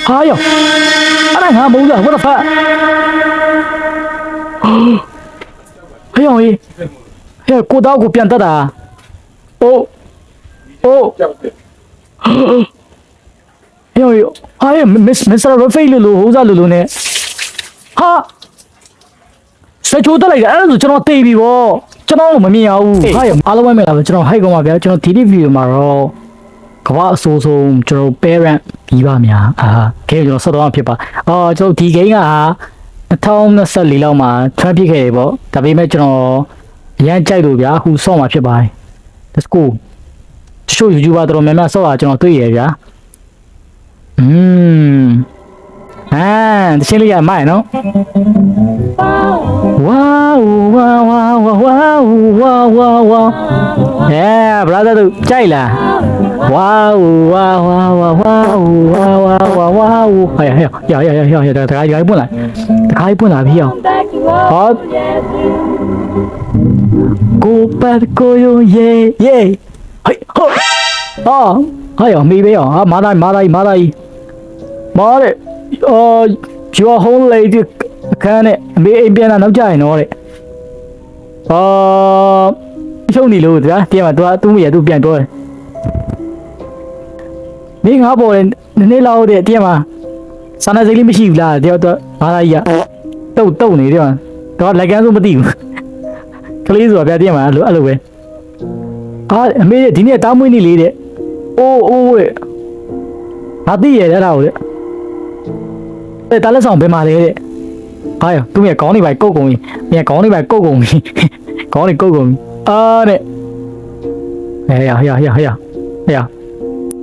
ဟာယောအဲ့ဒါငါမဟုတ်လား what the fuck ဟေးယောဟေးကိုတော့ကိုပြန်တက်တာအိုးယောဟာမစ္စတာရဖေးလို့ဟိုးစားလို့နဲ့ဟာစချိုးတက်လိုက်တာအဲ့ဒါဆိုကျွန်တော်တေးပြီဗောကျွန်တော်မမြင်ရဘူးဟာအားလုံးပဲမလားကျွန်တော်ဟိုက်ကောင်ပါဗျာကျွန်တော်ဒီဗီဒီယိုမှာတော့ကမ္ဘာအဆိုးဆုံးကျွန်တော် parent ပြီးပါများgame ကျွန်တော်ဆက်တော့ဖြစ်ပါကျွန်တော်ဒီ game က2024လောက်မှာ track ဖြစ်ခဲ့တယ်ဗောဒါပေမဲ့ကျွန်တော်အရန်ကြိုက်လို့ဗျာအခုဆော့မှာဖြစ်ပါတယ် let's go တချို့ YouTuber တော်တော်များများဆော့တာကျွန်တော်တွေ့ရဗျာတရှင်းလေးရမိုက်နော်ဝါဝါဝါဝါဝါဝါဝါဝါbrother တို့ကြိုက်လားဝါဝါဝါဝါဝါဝါဝါဝါဝါဟဲ့တခါကြီးပွင့်လာပြီအောင်ဟောကိုပတ်ကိုယဟေးဟေးဟောဟာယောမေးပဲယောမာသားမာတဲ့your whole lady ခန်းနဲ့အမေအိမ်ပြန်လာနောက်ကြရင်တော့တဲ့ရှုံနေလို့ဗျာပြန်မှာသူမရသူပြန်တော့တယ်မင်းငါပေါ်တယ်နည်းနည်းလောက်တဲ့ပြန်မှာစာနာစိတ်လေးမရှိဘူးလားတယောက်တော့မာသားကြီးကတုတ်နေတယ်တော့လက်ကန်းဆိုမသိဘူးကလေးဆိုတာဗျာပြန်မှာအဲ့လိုပဲအမေဒီနေ့တားမွေးနေလေတဲ့အိုးတဲ့ငါသိရတဲ့အဲ့ဒါကိုတဲ့တားလက်ဆောင်ဘယ်မှာလဲတဲ့ဟာရသူမြခေါင်းနေပါကုတ်ကုန်ပြီမြခေါင်းနေပါကုတ်ကုန်ပြီခေါင်းနေကုတ်ကုန်ပြီတဲ့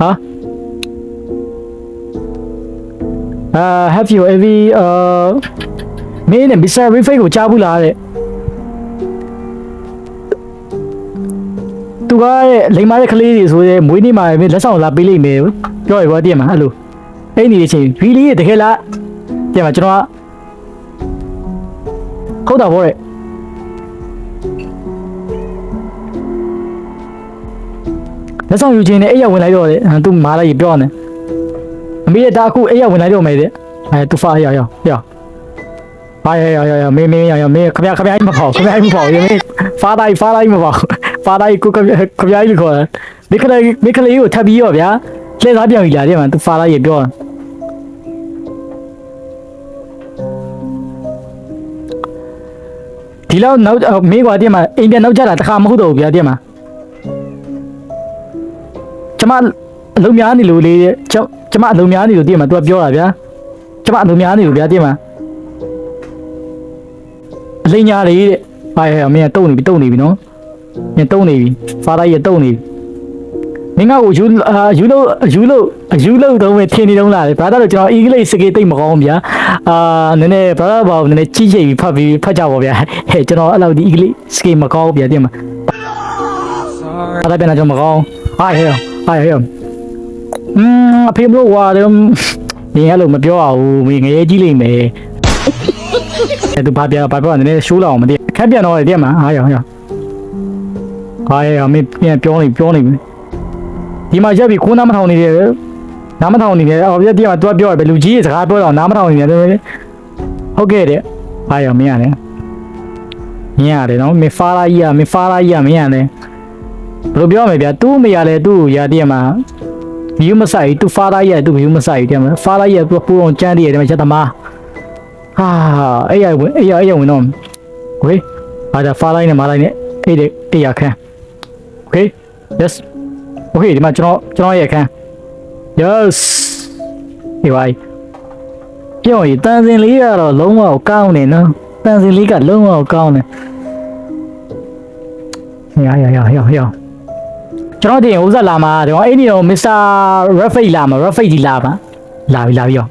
ဟဲ့have you ever မင်းနဲ့ Mr. Refay ကိုကြားဘူးလားတဲ့သူကလိမ်မာတဲ့ကလေးတွေဆိုရဲမွေးနေ့မှာလက်ဆောင်လာပေးလိမ့်မယ်ပြောရပါတည်းမှာအဲ့လိုအဲ့ဒီချင်း really တကယ်လားပြန်မှာကျွန်တော်ဟုတ်တာဗောတဲ့လက်ဆောင်ယူခြင်းနဲ့အဲ့ရဝင်လိုက်တော့တယ်သူမာလိုက်ပြောနေအမေတာအခုအဲ့ရဝင်လိုက်တော့မယ်တဲ့သူဖာရဟာရမင်းခမကြီးမပေါ့ရမင်းဖာတိုင်းမပေါ့ဖာတိုင်းကိုခမကြီးခေါ်တယ်မိခလေးကိုထပ်ပြီးရောဗျာလှည့်သားပြောင်ကြီးလာတယ်မှာသူဖာလိုက်ပြောဒီလောက်နောက်မေးကွာတည်းမှာအိမ်ပြန်နောက်ကြတာတခါမဟုတ်တော့ဘူးဗျာတည်းမှာကျမအလုံးများနေလို့လေကျမအလုံးများနေလို့တည်းမှာသူကပြောတာဗျာကျမအလုံးများနေလို့ဗျာတည်းမှာအလိညာလေးတဲ့ဟာမင်းတုံနေပြီနော်မင်းတုံနေပြီဖားလိုက်ရတုံနေပြီမင်းကကိုယူလို့တော့ထင်နေတော့လားဘာသာတော့ကျွန်တော်အင်္ဂလိပ်စကားသိမကောင်းဗျာနည်းနည်းဘာသာဘာနည်းနည်းကြီးချိန်ပြီးဖတ်ကြပါဗျာဟဲ့ကျွန်တော်အဲ့လောက်ဒီအင်္ဂလိပ်စကားမကောင်းဗျာတင်မအဲ့ဒါပြန်တော့မကောင်းဟဲ့အဖေမလို့ဝါတယ်မင်းအဲ့လိုမပြောရဘူးမင်းငရဲကြီးလိမ့်မယ်အဲ့သူဘာပြောနည်းနည်းရှိုးလောက်အောင်မသိအခက်ပြန်တော့တင်မဟာမင်းပြန်ပြောနေပြီဒီမှာရက်ပြီးခိုးနားမထောင်နေတယ်နားမထောင်နေတယ်အော်ပြည့်မှာ तू ပြောရပဲလူကြီးရဲ့စကားပြောတော့နားမထောင်နေတယ်ဟုတ်ကဲ့တဲ့ဟာရမင်းရတယ်နော်မင်းဖာလာကြီးမင်းရတယ်ဘယ်လိုပြောမလဲဗျာ तू မရလဲ तू ရတည်းမှာ view မဆိုင် तू ဖာလာကြီး तू view မဆိုင်တည်းမှာဖာလာကြီး तू ပူအောင်ကြမ်းတည်းတယ်မှာချက်သမားဟာအဲ့ရဝင်တော့ဝေးဟာဒါဖာလာကြီးနဲ့မာလာကြီးနဲ့အဲ့ရခန်း okay yes okay ဒီမှာကျွန်တော်ရဲ့ခန်း yes ဒီဝိုင်းပြောရင်တန်စင်လေးကတော့လုံးဝကောင်းနေနော်တန်စင်လေးကလုံးဝကောင်းနေရကျွန်တော်တင်ဥစားလာမှာတော့အဲ့ဒီတော့ Mr. Rafay လာမှာ Rafay ဒီလာပါလာပြီ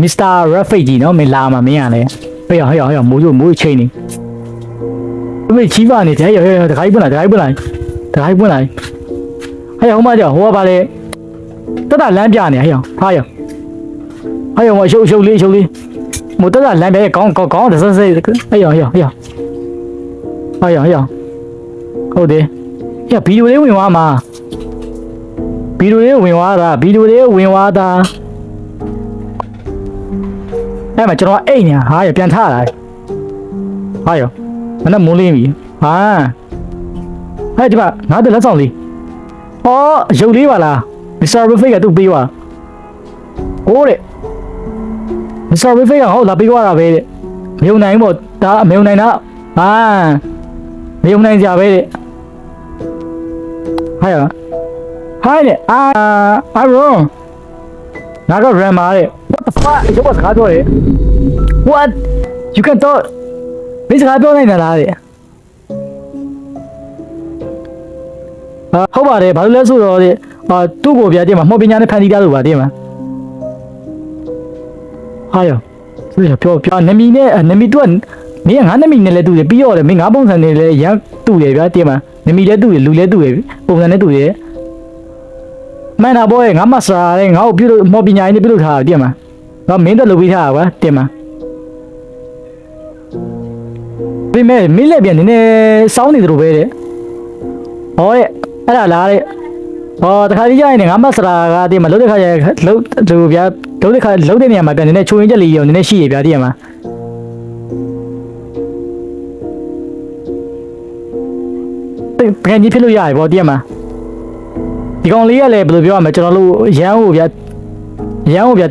Mr. Rafay ဒီနော်မင်းလာမှာမင်းရလဲဟေ့မိုးချိန်နေမင်းချီးပါနေတယ်တခါကြီးပွင့်လိုက်ဟဲ့ဟိုမှာကြောဟိုကပါလေတတလမ်းပြနေဟဲ့ဟာရအရှုပ်လေးမို့တတလမ်းပြကောင်းတစဟဲ့ဟုတ်တယ်ဗီဒီယိုလေးဝင်သွားမှာဗ ဗီဒီယိုလေးဝင်သွားတာဗီဒီယိုလေးဝင်သွားတာအဲ့မှာကျွန်တော်အိတ်ညာဟာရပြန်ထလာဟာရောမနဲ့မိုးလင်းပြီဟာအဲ့ဒီမှာငါတို့လက်ဆောင်လေးဟောရုပ်လေးပါလားမစ္စတာဘဖိတ်ကသူ့ပေးသွားဟိုးတဲ့မစ္စတာဘဖိတ်ကဟုတ်လာပေးသွားတာပဲတဲ့မယုံနိုင်ပေါ့ဒါမယုံနိုင်တာဟာမယုံနိုင်ကြပဲတဲ့ဟာရဟိုင်းတဲ့အာရောငါကရမ်မာတဲ့ what the fuck ရုပ်ကစကားပြောတယ် what you can talk မင်းစကားပြောနိုင်တယ်လားတဲ့ဟုတ်ပါတယ်ဘာလို့လဲဆိုတော့တဲ့သူ့ကိုပြတဲ့မှာမှော်ပညာနဲ့ဖန်တီးတာလို့ပါတဲ့မှာဟာရောသူကပြောနမီနဲ့နမီတို့ကမင်းကငါနမီနဲ့လည်းတူတယ်ပြီးတော့လေမင်းငါပုံစံနဲ့လည်းရမ်းတူတယ်ဗျာတဲ့မှာနမီလည်းတူတယ်လူလည်းတူတယ်ပုံစံနဲ့တူတယ်မင်းနာဘောငါမစာတဲ့ငါ့ကိုပြုလို့မှော်ပညာနဲ့ပြုလို့ထားတယ်တဲ့မှာငါမင်းတော့လုပ်ပြီးထားတာကွာတဲ့မှာမင်းလည်းပြန်နည်းနည်းစောင်းနေတယ်လို့ပဲတဲ့ဟောတဲ့အဲ့ဒါလားတဲ့တခါကြီးကြရင်ငါမဆရာကတည်းကလှုပ်တဲ့ခါကျလှုပ်သူဗျာလှုပ်တဲ့ခါလှုပ်တဲ့နေရာမှာပြန်နေချိုးရင်းချက်လေးရောနည်းနည်းရှိရဗျာတည်းမှာပြန်ကြီးဖြစ်လို့ရတယ်ဗောတည်းမှာဒီကောင်လေးကလည်းဘယ်လိုပြောရမလဲကျွန်တော်တို့ရန်ကိုဗျာ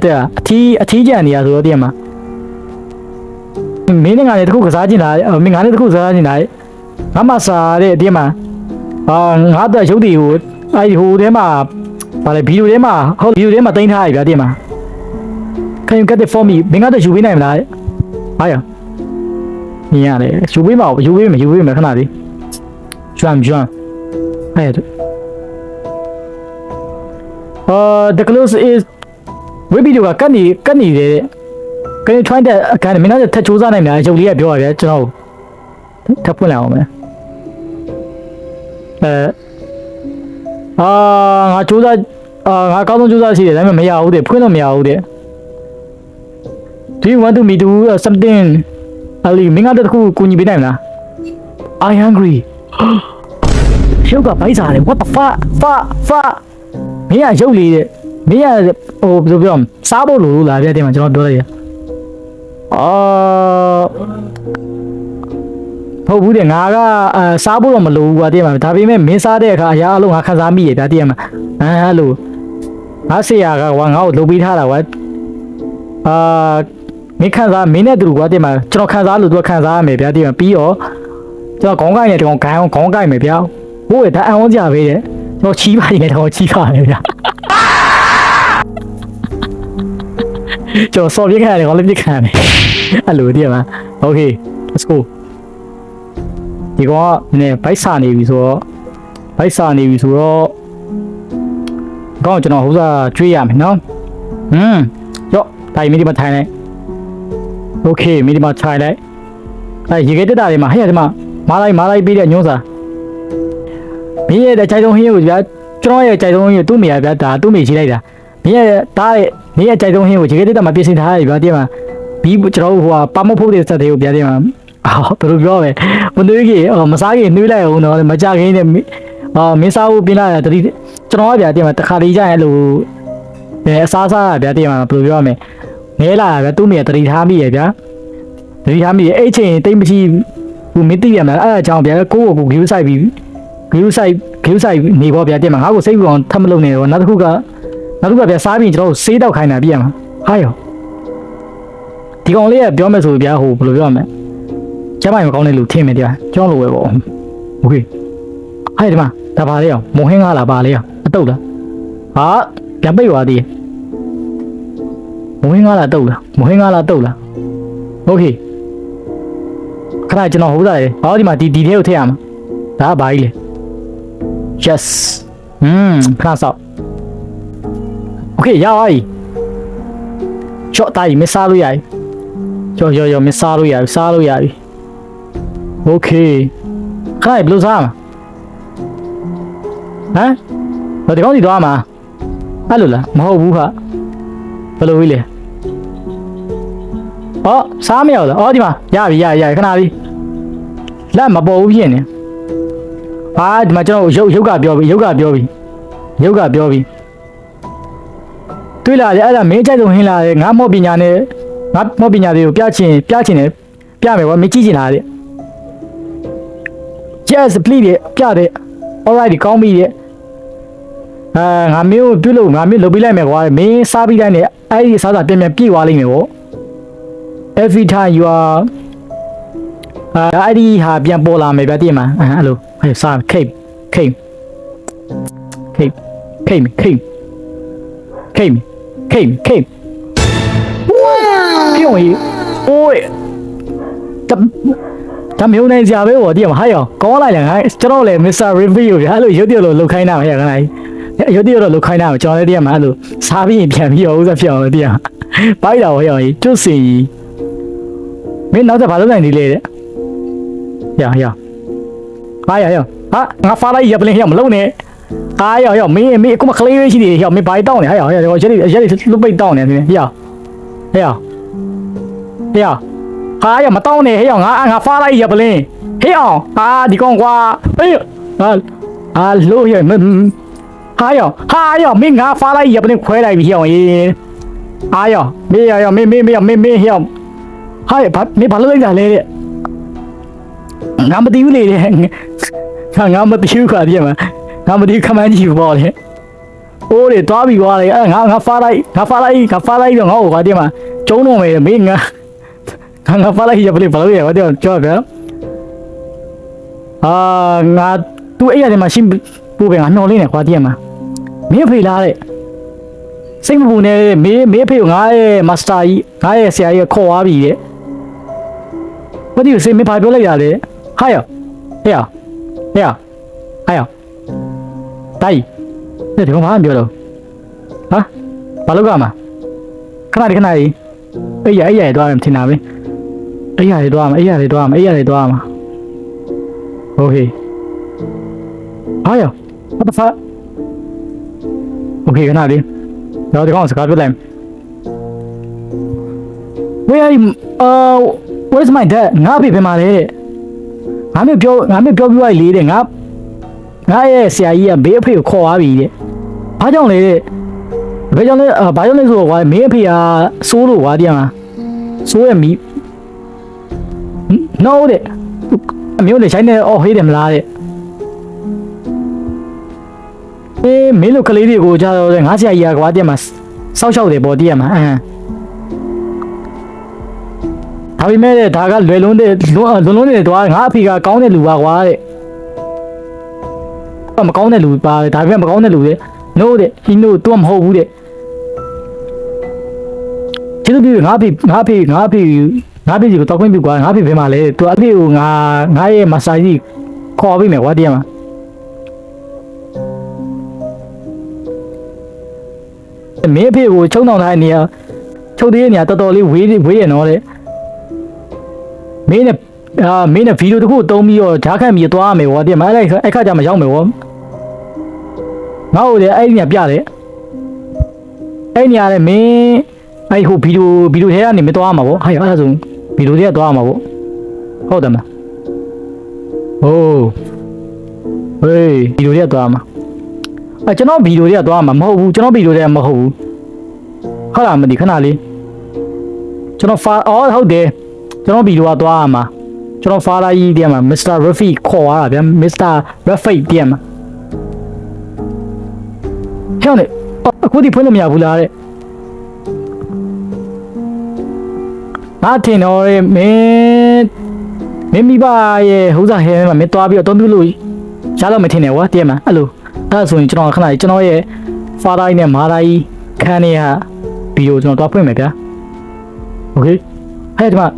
တဲ့အထီးကြံနေရဆိုတော့တည်းမှာမင်းနဲ့ငါနဲ့တခုကစားချင်တာမင်းငါနဲ့တခုကစားချင်တာငါမဆရာတဲ့တည်းမှာငါတော့ရုပ်တွေကိုအဲ့ဒီဟိုထဲမှာဗာလေဗီဒီယိုထဲမှာဟုတ်ဗီဒီယိုထဲမှာတင်ထားရပြီဗျာတင်မှာ Can you get it for me မင်းကတော့ယူပေးနိုင်မလားဟာရမြင်ရတယ်ယူပေးမယူပေးမယ်ခဏလေးကျွမ်းအဲ့the close is ဝေးဗီဒီယိုကကတ်နေတယ် Can you try that again မင်းကတော့ထပ်စူးစမ်းနိုင်မလားရုပ်လေးကပြောရဗျာကျွန်တော်ထပ်ဖွင့်လိုက်အောင်မယ်ငါစူးစမ်းငါကောင်းဆုံးစူးစမ်းရှိတယ်ဒါပေမဲ့မရဘူးတဲ့ဖွင့်တော့မရဘူးတဲ့ Do you want to me do something အလီမင်းကတော့တခုကူညီပေးနိုင်မလား I hungry ရုပ်ကဘိုက်စားတယ် what the fuck မင်းကရုပ်လေးတဲ့မင်းကဟိုဘယ်လိုပြောစားဖို့လို့လားဗျတဲ့မှာကျွန်တော်ပြောလိုက်ရဟုတ်ဘူးတဲ့ငါကစားဖို့တော့မလိုဘူးကွာတည်းမှာဒါပေမဲ့မင်းစားတဲ့အခါအရာအလုံးငါခန်းစားမိရဗျာတည်းမှာအဲ့လိုငါဆရာကကွာငါ့ကိုလုပ်ပေးထားတာကွာမင်းခန်းစားမင်းနဲ့တူကွာတည်းမှာကျွန်တော်ခန်းစားလို့သူကခန်းစားရမယ်ဗျာတည်းမှာပြီးတော့ကျွန်တော်ခေါင်းကိုက်နဲ့တကောင်ခေါင်းကိုက်မယ်ဗျာဟိုးဒါအံဝန်းကြပဲတဲ့ကျွန်တော်ချီးပါရင်လည်းတော့ချီးပါမယ်ဗျာကျွန်တော်စော်ပြခဲ့ရတယ်ခေါင်းလေးပြခံတယ်အဲ့လိုတည်းမှာ Okay let's goဒီကောင်ကနည်းဘိုက်စာနေပြီဆိုတော့ကောင်းကျွန်တော်ဟိုစားကျွေးရမယ်နော်ရော့တိုင်မီဒီမှာထိုင်လိုက်โอเคမီဒီမှာထိုင်လိုက်ရေခဲတက်တာတွေမှာဟဲ့ဒီမှာမာလိုက်ပြီးတဲ့ညွှန်းစာမင်းရဲ့ကြိုက်ဆုံးဟင်းကိုဗျာကျွန်တော်ရဲ့ကြိုက်ဆုံးဟင်းကိုသူ့မိရဗျာဒါသူ့မိရှိလိုက်တာမင်းရဲ့တားရဲ့မင်းရဲ့ကြိုက်ဆုံးဟင်းကိုရေခဲတက်တာမှာပြင်ဆင်ထားရတယ်ဗျာတည်းမှာဘီကျွန်တော်ဟိုပါမဖို့တဲ့စက်တွေကိုဗျာတည်းမှာဘယ်လိုပြောပဲမနှွေးကြီးမစားကြီးနှွေးလိုက်အောင်တော့မကြခင်းနဲ့မင်းစားဖို့ပြင်လာတာတတိကျွန်တော်ကဗျာတင်မှာတခါလေးကြာရင်အဲ့လိုအစားဗျာတင်မှာဘယ်လိုပြောရမလဲငဲလာဗျာသူ့မိရတတိထားမိရဗျာအဲ့ချိန်တိတ်မရှိဘူးမင်းသိရမလားအဲ့အကြောင်းဗျာကိုယ့်ကိုဂယူးဆိုင်နေပေါ့ဗျာတင်မှာငါ့ကိုစိတ်ကူအောင်ထပ်မလုပ်နဲ့တော့နောက်တစ်ခုကဗျာစားပြီးကျွန်တော်ဆေးတောက်ခိုင်းတာပြရမှာဟာရောဒီကောင်လေးကပြောမယ်ဆိုဗျာဟိုဘယ်လိုပြောရမလဲကျမမကောင်းတဲ့လူထင်မယ်တရားကြောင်းလိုပဲပေါ့โอเคအဲ့ဒီမှာဒါပါလေအောင်မုံဟင်းကားလားပါလေအောင်အတုတ်လားဟာပြန်ပိတ်သွားသေးတယ်မုံဟင်းကားလားတုတ်လားโอเคခဏကျွန်တော်ဟိုးသားတယ်ဟောဒီမှာဒီထဲကိုထည့်ရမှာဒါကဘာကြီးလဲ yes ခဏစောက်โอเคရပါပြီချော့တိုင်းမစားလို့ရပြီရောမစားလို့ရပြီโอเคခိုင်ဘယ်လိုစားမှာဟမ်ဒီကောင်ဒီသွားမှာအဲ့လိုလားမဟုတ်ဘူးခဘယ်လိုကြီးလဲစားမရဘူးလားဒီမှာရပြီခဏလေးလက်မပေါ်ဘူးဖြစ်နေဒီမှာကျွန်တော်ရုပ်ကပြောပြီ တွေးလာတယ်အဲ့ဒါမင်းအကြိုက်ဆုံးဟင်းလာတယ်ငါမော့ပညာနဲ့ငါမော့ပညာတွေကိုပြချင်တယ်ပြမယ်ကွာမင်းကြည့်ချင်တာတဲ့ yes please ပြတယ် alright ဒီကောင်းပြီတဲ့ငါမင်းကိုပြုတ်လို့ငါမင်းလုပ်ပေးလိုက်မယ်ကွာမင်းစားပြီးတိုင်းနဲ့အဲ့ဒီစားစာပြန်ပြည့်သွားလိမ့်မယ်ပေါ့ every time you are အဲ့ဒီဟာပြန်ပေါ်လာမယ်ဗျတည်မှာအဲ့လိုဟဲ့စား cake ပြုံးကြီးโอ้ยဒါမျိုးနေကြပဲဗောတည်မှာဟာရောကောင်းလိုက်လားငါကျွန်တော်လည်း Mr. Review ဗျအဲ့လိုရုပ်တရက်လို့လုတ်ခိုင်းတာမရခဏကြီးရုပ်တရက်လို့လုတ်ခိုင်းတာကျွန်တော်လည်းတည်မှာအဲ့လိုစားပြီးပြန်ပြီးတော့ဥစားဖြစ်အောင်တည်မှာဘိုက်တာဟောရောကျွတ်စီမင်းနောက်ထပ်ဘာလုပ်နိုင်ဒီလေတဲ့ရဟာရဟာငါဖားလိုက်ရပလင်းဟောမလုံးနဲ့ဟာရောမင်းအခုမခလေးလေးရှိနေဟောမင်းဘိုက်တောင်းနေဟာရောရက်လုတ်ပိတ်တောင်းနေတယ်ဟောဟာရမတောင်းနဲ့ဟေ့အောင်ငါဖားလိုက်ရပလင်းဟေ့အောင်ဒီကောင်ကွာဟေးလို့ရဟာရမင်းငါဖားလိုက်ရပလင်းခွဲလိုက်ပြီဟေ့အောင်မေးရမင်းဟေ့အောင်ဟာမင်းဘာလို့လိုက်တာလဲတဲ့ငါမသိဘူးလေတဲ့ငါမသိဘူးကွာဒီမှာငါမသိခမန်းကြီးပေါ့လေအိုးလေသွားပြီကွာလေငါဖားလိုက်တော့ငါ့ကိုကွာဒီမှာကျုံးတော့မယ်မင်းငါဖားလိုက်ရပလေဘာလို့ရကွာတဲ့ကြောက်ဗျာငါသူ့အဲ့ရတယ်မှာရှင်းပို့ပဲငါနှော်လေးနေကွာဒီမှာမင်းဖေးလားတဲ့စိတ်မပူနဲ့မေးဖေးကိုငါရဲ့မာစတာကြီးငါရဲ့ဆရာကြီးခေါ်သွားပြီတဲ့ဘာဒီစိတ်မဖာပြောလိုက်ရလေဟာရဟေ့တိုင်ဒီကောင်ဘာမှပြောတော့ဘာလုပ်ကြမှာခဏလေးအေးရသွားတယ်ထင်တာပဲအေးရသွားမှာโอเคဟာရ what the fuck โอเคခဏလေးတော့ဒီကောင်စကားပြောလိုက် where are you where's my dad ငါဖေးမှာလေတဲ့ငါမျိုးပြောပြလိုက်လေတဲ့ငါရဲ့ဆရာကြီးကဘေးအဖေကိုခေါ်သွားပြီတဲ့ဘာကြောင့်လဲတဲ့ဘာကြောင့်လဲဆိုတော့ကွာမင်းအဖေကစိုးလို့ကွာတရားမှာစိုးရမီ no တဲ့အမျိုးလည်းဆိုင်နေဟေးတယ်မလားတဲ့မင်းတို့ကလေးတွေကိုကြားတော့ငါဆရာကြီးကကွာတရားမှာစောက်ရှောက်တယ်ပေါ့တရားမှာဒါပေမဲ့ဒါကလွယ်လုံးတဲ့လုံးနေတဲ့တော့ငါအဖေကကောင်းတဲ့လူပါကွာတဲ့မကောင်းတဲ့လူပါတယ်ဒါပေမဲ့မကောင်းတဲ့လူတဲ့ no တဲ့ he no တော့မဟုတ်ဘူးတဲ့ကျေးဇူးပြုငါဖေကြီးကိုတောက်ခွင့်ပြုကွာငါဖေဘယ်မှာလဲသူအဖေကိုငါရဲ့မဆာကြီးခေါ်ပေးမယ်ကွာတရားမှာမင်းအဖေကိုချုံတောင်ထားတဲ့နေရာချုပ်သေးတဲ့နေရာတော်တော်လေးဝေးရနော်တဲ့မင်းနဲ့ဗီဒီယိုတစ်ခုတုံးပြီးတော့ဂျားခန့်ပြီးသွားရမယ်ကွာတရားမှာအဲ့ခါကျမှရောက်မယ်ကွာငါ့ကိုလည်းအဲ့ဒီညပြတယ်အဲ့ညလည်းမင်းအဲ့ဟိုဗီဒီယိုထဲကနေမသွားမှာပေါ့ဟာရအဲ့ဒါဆိုဗီဒီယိုထဲကသွားမှာပေါ့ဟုတ်တယ်မလားဟိုးဟေးဗီဒီယိုထဲကသွားမှာကျွန်တော်ဗီဒီယိုထဲကသွားမှာမဟုတ်ဘူးကျွန်တော်ဗီဒီယိုထဲကမဟုတ်ဘူးဟုတ်လားမသိခဏလေးကျွန်တော်ဟုတ်တယ်ကျွန်တော်ဗီဒီယိုကသွားရမှာကျွန်တော်ဖာလာကြီးတရားမှာ Mr. Rafi ခေါ်ရတာဗျာ Mr. Rafi တရားမှာဟဲ့လေအခုဒီဖွင့်လို့မရဘူးလားတဲ့ငါထင်တော့မင်းမိဘရဲ့ဟိုးစားဟဲမှာမင်းသွားပြီးတော့တုံးပြလို့ရတော့မထင်နဲ့ကွာတရားမှာအဲ့ဒါဆိုရင်ကျွန်တော်ခဏကျွန်တော်ရဲ့ဖာလာကြီးနဲ့မာလာကြီးခန်းနေရဗီဒီယိုကျွန်တော်တွားဖွင့်မယ်ဗျာโอเคဟဲ့ဒီမှာ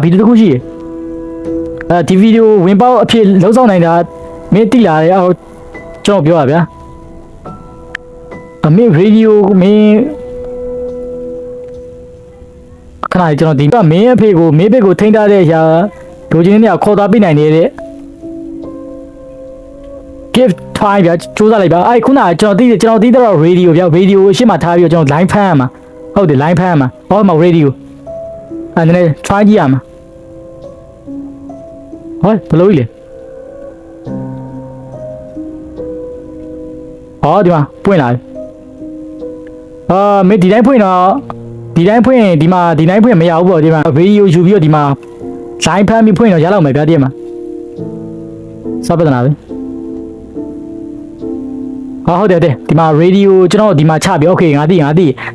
ဗီဒီယိုတစ်ခုရှိရဒီဗီဒီယိုဝင်ပေါက်အဖြစ်လုံးဆောင်နိုင်တာမင်းတိလာတယ်အော်ကျွန်တော်ပြောပါဗျာအမေရေဒီယိုမင်းခဏကျွန်တော်ဒီကမင်းအဖေကိုထိန်းထားတဲ့အရာဒိုချင်းတွေကခေါ်သွားပြနိုင်နေတဲ့ give time ဗျာစူးစမ်းလိုက်ပါအဲ့ခုနကကျွန်တော်တီးတော့ရေဒီယိုဗျာရေဒီယိုအရှိမထားပြီးတော့ကျွန်တော် line ဖမ်းရမှာဟုတ်တယ် line ဖမ်းရမှာဟောမှာရေဒီယိုအဲ့ဒါနဲ့ try ကြည့်ရမှာဟောဘယ်လိုလဲဟောဒီမှာပွင့်လာတယ် မင်းဒီတိုင်းဖွင့်တော့ဒီတိုင်းဖွင့်ဒီမှာဒီတိုင်းဖွင့်မရဘူးပေါ့ဒီမှာဗီဒီယိုယူပြီးတော့ဒီမှာလိုင်းဖမ်းပြီးဖွင့်တော့ရလောက်မယ်ဗျာဒီမှာစပဒနာပဲဟုတ်တယ်ဒီမှာရေဒီယိုကျွန်တော်ဒီမှာချပြီး okay ငါသိ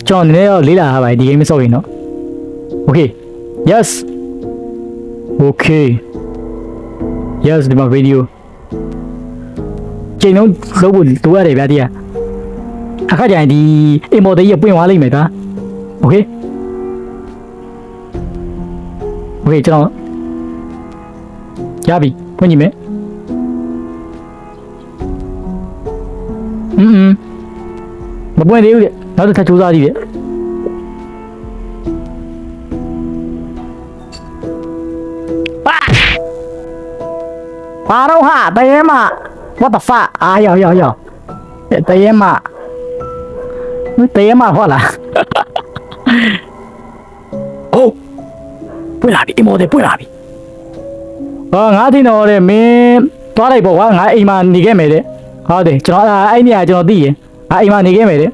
ကျွန်တော်နည်းနည်းတော့လေးလာထားပါဒီ game မဆော့ရင်တော့ okay yes okay yes ဒီမှာ radio ချိန်လုံးလုပ်ဖို့လိုရတယ်ဗျာဒီကအခါကျရင်ဒီ import ကြီးပွင့်သွားလိမ့်မယ်ကွာ okay okay ကျွန်တော်ရပြီဖွင့်ကြည့်မယ်မပွင့်သေးဘူးလေနောက်တစ်ခါစူးစမ်းကြည့်လေပါတော့ဟာတရေမ what the fuck အာယောတရေမဟုတ်လားအိုးပွင့်လာပြီအမော်တယ်ပွင့်လာပြီငါထင်တော့လေမင်းသွားလိုက်ပေါ့ကွာငါအိမ်မှာနေခဲ့မယ်တဲ့ဟုတ်တယ်ကျွန်တော်အဲ့နေရာကျွန်တော်သိရင်အိမ်မှာနေခဲ့မယ်တဲ့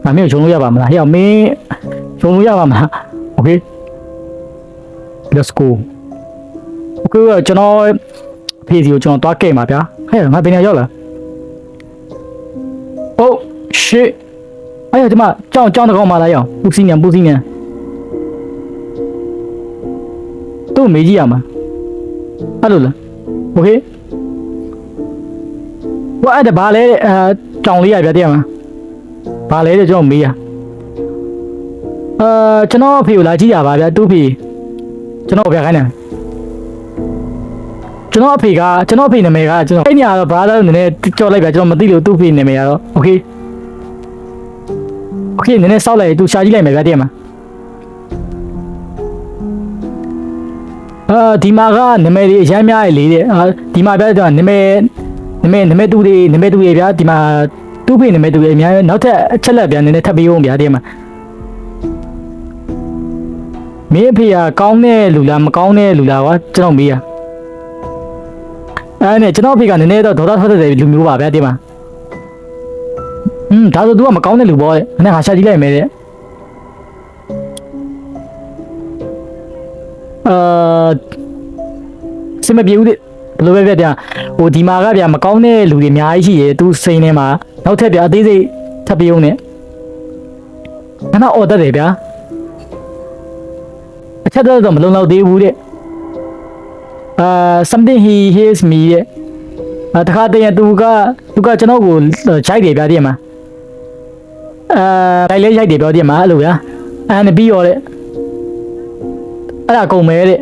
ငါမင်းကိုခြုံလို့ရပါမလားဟဲ့မင်းခြုံလို့ရပါမလား okay let's go okay ကျွန်တော်ဖေးစီကိုကျွန်တော်သွားခဲ့မှာဗျာဟဲ့ငါဘယ်နေရာရောက်လာ oh shit အဲ့ဒီမှာကြောင်းတကောင်မလာရအောင်ပူစီနေသူ့မေးကြည့်ရမှာအဲ့လိုလား okay ဘာအဲ့ဒါဘာလဲကြောင်လေးရပြတဲ့မှာဘာလဲတဲ့ကျွန်တော်မေးရကျွန်တော်အဖေကိုလာကြည့်ရပါဗျာသူ့ဖေကျွန်တော်ပြခိုင်းတယ်ကျွန်တော်အဖေနာမည်ကကျွန်တော်အဲ့ညတော့ brother နည်းနည်းကြော်လိုက်ဗျာကျွန်တော်မသိလို့သူ့ဖေနာမည်ရတော့ okay နည်းနည်းစောက်လိုက်သူရှာကြည့်လိုက်မယ်ဗျာတဲ့မှာဒီမှာကနာမည်တွေအများများလေတဲ့ဒီမှာဗျာကျွန်တော်နာမည်တူတွေဗျာဒီမှာသူ့ဖေနာမည်တူတွေအများနောက်ထပ်အချက်လက်ဗျာနည်းနည်းထပ်ပြီးအောင်ဗျာတဲ့မှာမင်းအဖေကကောင်းတဲ့လူလားမကောင်းတဲ့လူလားကွာကျွန်တော်မေးရအဲ့နဲ့ကျွန်တော်အဖေကနည်းနည်းတော့ဒေါသထွက်တဲ့လူမျိုးပါဗျာတဲ့မှာဒါဆို तू ကမကောင်းတဲ့လူပေါ့တဲ့ခဏငါရှာကြည့်လိုက်မယ်တဲ့စမပြေဦးတဲ့ဘယ်လိုပဲပြတဲ့ဟိုဒီမှာကဗျာမကောင်းတဲ့လူတွေအများကြီးရှိရဲ့ तू စိန်ထဲမှာနောက်ထပ်ဗျာအသေးစိတ်ထပ်ပြေဦးနဲ့ခဏအော်တတ်တယ်ဗျာအချက်တော့မလုံလောက်သေးဘူးတဲ့something he hears me တဲ့တခါတည်းသူကကျွန်တော်ကိုခြိုက်တယ်ဗျာတဲ့မှာတိုက်လဲရိုက်တယ်ပြောတဲ့မှာအဲ့လိုဗျာအဲ့ပြီးရောတဲ့အဲ့ဒါကုန်မယ်တဲ့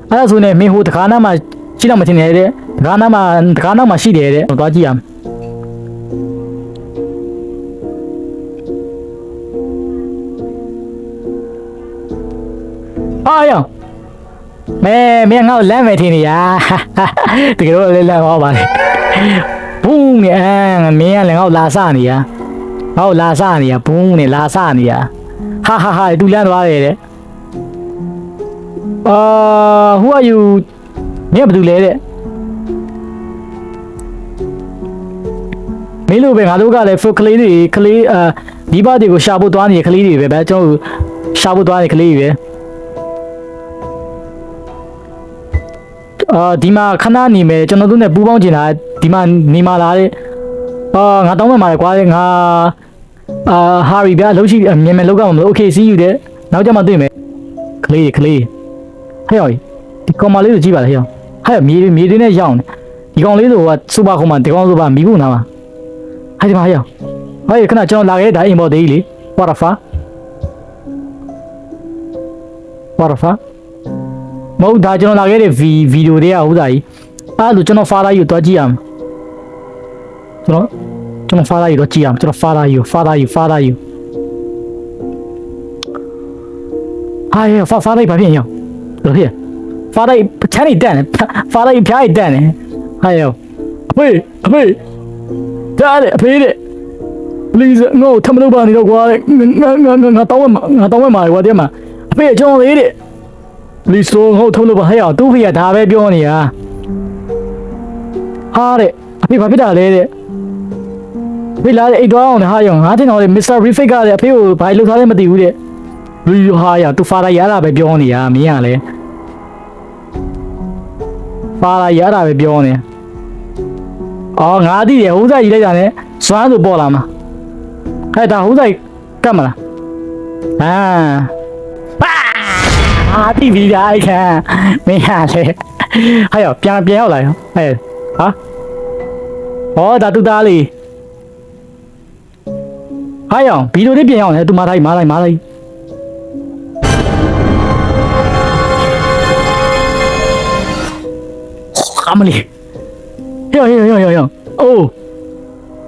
အဲ့ဒါဆိုနေမင်းဟိုတခါနားမှာရှိတော့မထင်နဲ့တဲ့တခါနားမှာရှိတယ်တဲ့သွားကြည့်ရမယ်အာယောမင်းငါ့ကိုလမ်းမယ်ထင်နေရတကယ်တော့လည်းလမ်းဟောပါလေဘူးနေမင်းကလည်းငါ့ကိုလာစနေရဘူးနေလာစနေရဟာတူလမ်းသွားတယ်တဲ့who are you မင်းဘာလုပ်လဲတဲ့မင်းလိုပဲငါတို့ကလည်း for ကလေးဒီဘာတွေကိုရှာဖို့သွားနေကလေးတွေပဲဗျာကျွန်တော်ရှာဖို့သွားနေကလေးတွေပဲဒီမှာခဏနေမယ်ကျွန်တော်တို့ ਨੇ ပူးပေါင်းကျင်တာဒီမှာနေမှာလားတဲ့ငါတောင်းမှမှာကွာငါဟာရီဗျာလှုပ်ရှိမြန်လောက်ကမလို့ okay see you တဲ့နောက်ကြမှာတွေ့မယ်ကလေးဟဲ့ဒီကောင်မလေးကိုကြည့်ပါလေဟဲ့မြေတွေနဲ့ရောက်နေဒီကောင်လေးဆိုကစူပါကောင်မဒီကောင်ဆိုပါမီးဖို့နာမှာဟဲ့ဒီမှာဟဲ့ခဏကျွန်တော်လာခဲ့ဒါအိမ်ပေါ်သေးကြီးလေ what the fuck မဟုတ်ဒါကျွန်တော်လာခဲ့တဲ့ဗီဒီယိုတွေကဥစားကြီးအဲ့လိုကျွန်တော် father ကြီးကိုတွားကြည့်ရမယ်ကျွန်တော် father ကြီးတော့ကြည့်ရမယ်ကျွန်တော် father ကြီးဟာရ father ဘာဖြစ်ရောလို့ဖြစ် father ချမ်းနေတန်တယ် father ဖျားနေတန်တယ်ဟာရအဖေတားတယ်အဖေတဲ့ please ငါ့ကိုထမလို့ပါနေတော့ကွာငါတောင်းဝဲမှာကွာတဲ့မှာအဖေကျွန်တော်လေးတဲ့လီဆိုငါ့ထုံးလို့ပါဟဲ့သူ့ဖေကဒါပဲပြောနေတာဟာတဲ့အဖေဘာဖြစ်တာလဲတဲ့ ဖေးလာအိတ်သွားအောင်ဟာယောငါတင်တော်လေမစ္စတာရီဖစ်ကလည်းအဖေကိုဘာလို့ထားလဲမသိဘူးတဲ့လူဟာယောသူဖာလာရတာပဲပြောနေရမင်းကလည်းဖာလာရတာပဲပြောနေအော်ငါသိတယ်ဟိုးစားကြီးလိုက်တာနဲ့စွမ်းဆိုပေါ်လာမှာဟဲ့ဒါဟိုးစားကတ်မလားအာတိဗီဒါအိုက်ခံမင်းဟာလေဟဲ့ပြန်ရောက်လာရောဟဲ့ဟာဟောဒါတူသားလေးဟာယောဗီဒီယိုလေးပြန်ရောက်နေသူမားလိုက်အမလီယောအိုး